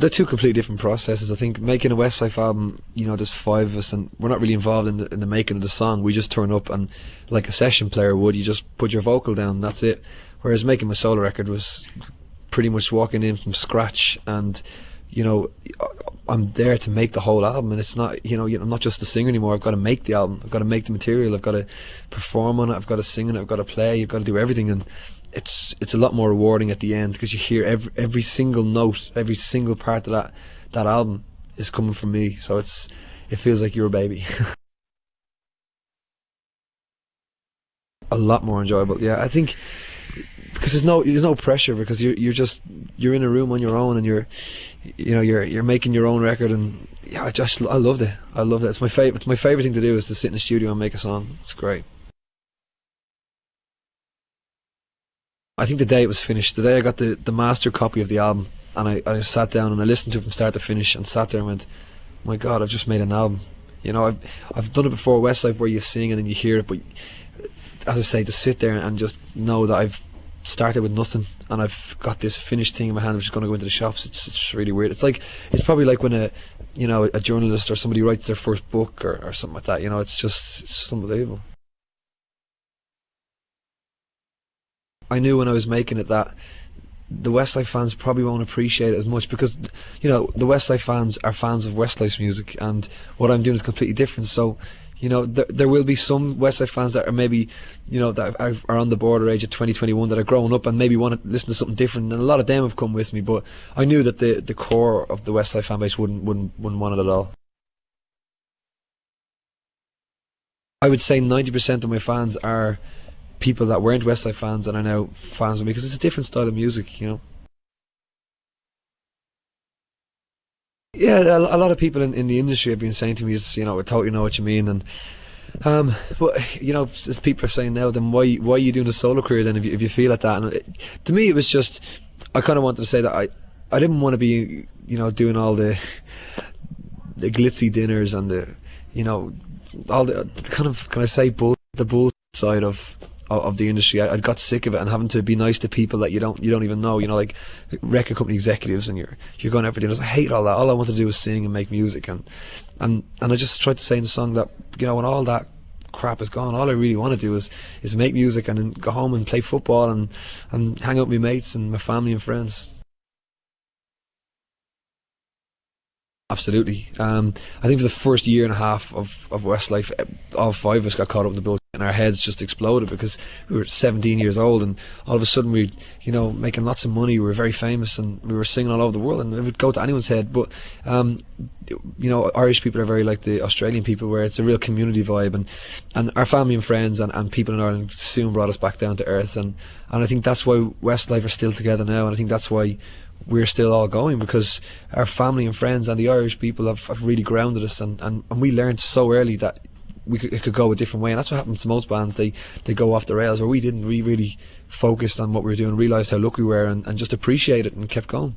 they're two completely different processes. I think making a Westlife album, you know, there's five of us, and we're not really involved in the making of the song. We just turn up, and like a session player would, you just put your vocal down, that's it. Whereas making my solo record was pretty much walking in from scratch, and you know, I'm there to make the whole album, and it's not, you know, I'm not just a singer anymore. I've got to make the album, I've got to make the material, I've got to perform on it, I've got to sing on it, I've got to play, I've got to do everything, and it's a lot more rewarding at the end, because you hear every single note, every single part of that album is coming from me. So it feels like your baby. A lot more enjoyable, yeah. I think because there's no pressure, because you're in a room on your own, and you're making your own record, and yeah, I loved it. It's my favorite thing to do, is to sit in the studio and make a song. It's great. I think the day it was finished, the day I got the master copy of the album, and I sat down and I listened to it from start to finish, and sat there and went, my God, I've just made an album. You know, I've done it before, Westlife, where you sing and then you hear it, but as I say, to sit there and just know that I've started with nothing, and I've got this finished thing in my hand which is going to go into the shops, it's really weird. It's probably like when a journalist or somebody writes their first book or something like that. You know, it's just unbelievable. I knew when I was making it that the Westlife fans probably won't appreciate it as much, because you know, the Westlife fans are fans of Westlife's music, and what I'm doing is completely different. So you know, there will be some Westlife fans that are maybe, you know, that are on the border age of 2021, that are growing up and maybe want to listen to something different, and a lot of them have come with me. But I knew that the core of the Westlife fan base wouldn't want it at all. I would say 90% of my fans are people that weren't Westlife fans and are now fans of me, because it's a different style of music, you know. Yeah, a lot of people in the industry have been saying to me, it's, you know, I totally know what you mean, and but you know, as people are saying now, then why are you doing a solo career then, if you feel like that? And to me, it was just, I kind of wanted to say that I didn't want to be, you know, doing all the glitzy dinners and the, you know, all the kind of, can I say, the bull side of the industry. I got sick of it, and having to be nice to people that you don't even know, you know, like record company executives, and you're going out for dinners. I hate all that. All I wanted to do was sing and make music, and I just tried to say in the song that, you know, when all that crap is gone, all I really want to do is make music, and then go home and play football and hang out with my mates and my family and friends. Absolutely. I think for the first year and a half of Westlife, all five of us got caught up in the bullshit, and our heads just exploded, because we were 17 years old, and all of a sudden we, you know, making lots of money, we were very famous, and we were singing all over the world, and it would go to anyone's head. But you know, Irish people are very like the Australian people, where it's a real community vibe, and our family and friends and people in Ireland soon brought us back down to earth, and I think that's why Westlife are still together now, and I think that's why we're still all going, because our family and friends and the Irish people have really grounded us, and we learned so early that it could go a different way. And that's what happens to most bands. They go off the rails, where we didn't. We really focused on what we were doing, realised how lucky we were, and just appreciated it and kept going.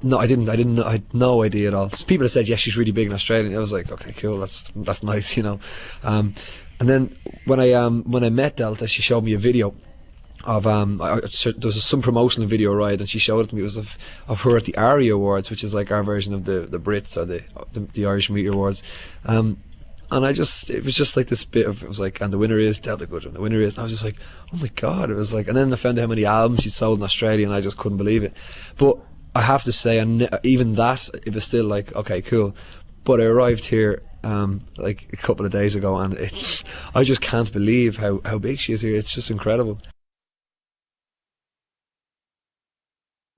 No, I didn't. I had no idea at all. People have said, yeah, she's really big in Australia, and I was like, okay, cool, that's nice, you know. And then when I met Delta, she showed me a video of there was some promotional video, right, and she showed it to me. It was of her at the ARIA Awards, which is like our version of the Brits, or the Irish Media Awards, and it was just like this bit of, it was like, and the winner is Delta Goodrem, the winner is, and I was just like, oh my God. It was like, and then I found out how many albums she'd sold in Australia, and I just couldn't believe it. But I have to say, even that, it was still like, okay, cool. But I arrived here like a couple of days ago, and I just can't believe how big she is here. It's just incredible.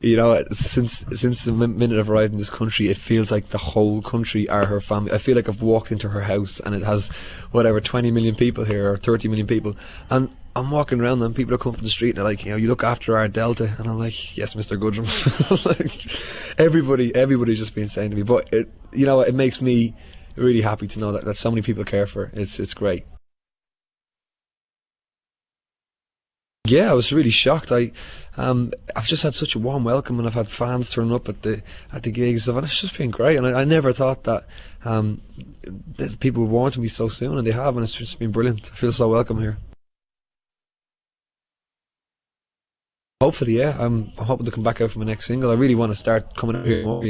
You know, since the minute I've arrived in this country, it feels like the whole country are her family. I feel like I've walked into her house, and it has whatever 20 million people here, or 30 million people, and I'm walking around, and people are coming from the street, and they're like, you know, you look after our Delta, and I'm like, yes, Mr. Goodrem. Like, everybody's just been saying to me, but you know, it makes me really happy to know that so many people care for her. It's great. Yeah, I was really shocked. I've just had such a warm welcome, and I've had fans turn up at the gigs, and it's just been great. And I never thought that people would warm to me so soon, and they have, and it's just been brilliant. I feel so welcome here. hopefully, yeah. I'm hoping to come back out for my next single. I really want to start coming out here more.